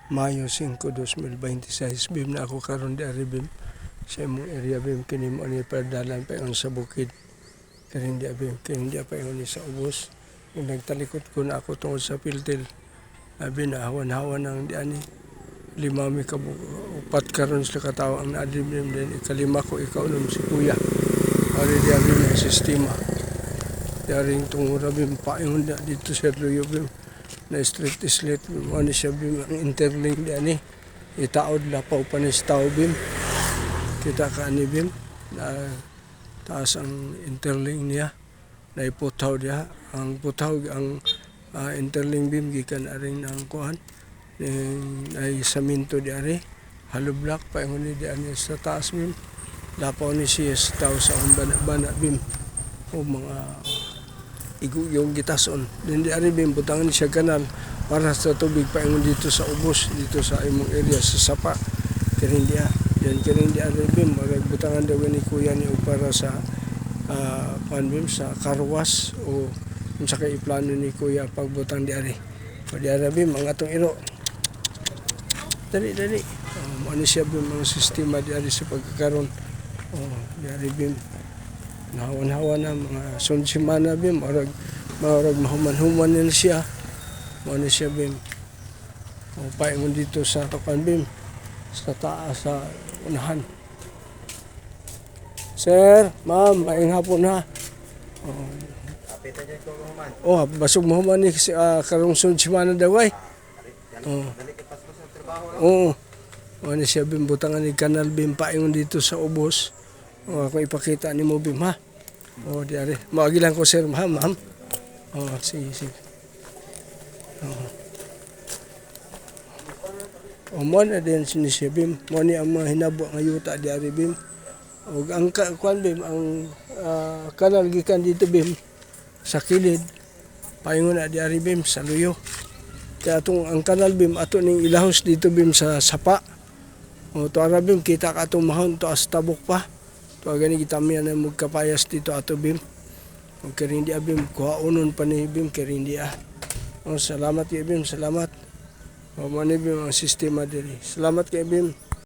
Mayo 5, 2026 bim na ako karon di ari bim sa imong area bim kini mo ni padalan pa yon sa bukid kini di bim kini di pa yon sa ubos nagtalikod ko na ako tungod sa piltil abi na hawan-hawan ang di ani lima mi ka upat karon sa katawo ang naadlim din ikalima ko ikaw nung si kuya ari di abi ang sistema daring tungod bim paingon dito sa Luyo bim na street islet ano siya bim ang interlink di ani itaod lapaw pa ni tao bim kita ka ani bim na taas ang interlink niya na iputaw diha ang putaw ang interlink bim gikan aring ang kuan ay saminto di ari hollow block pa ingon di ani sa taas bim lapaw ni siya sa tao sa bana bim o mga yung gitason hindi ari bim butangan siya kanal para sa tubig paingon dito sa ubos dito sa imong area sa sapa kinindia yan kinindia ari bim butangan daw ni kuya ni para sa bim sa karwas o unsa kay plano ni kuya pagbutang di ari o di ari bim ang atong iro dali ano siya bim ang sistema di ari sa pagkakaron di ari bim nahawan-hawan na mga sunsimana bim marag mahuman-human nila siya ano siya bim paingon dito sa tokan bim sa taas sa unahan sir ma'am maing hapon ha basog mahuman ni karong sunsimana daw ay ano siya bim butangan ni kanal bim paingon dito sa ubos ako ipakita ni mo bim ha di ari maagilan ko sir ma'am sige mo na din si bim mo ni ang mga hinabo nga yuta di ari bim og ang kuan bim ang kanal gikan dito bim sa kilid paingon na di ari bim sa Luyo kaya atong ang kanal bim ato ning ilahos dito bim sa sapa to ara bim kita ka atong mahon to as tabok pa to gani kitamian na magkapayas dito ato bim og kirindi bim kuhaunon pa ni bim kirindi salamat kay bim salamat mo ni bim ang sistema diri salamat kay bim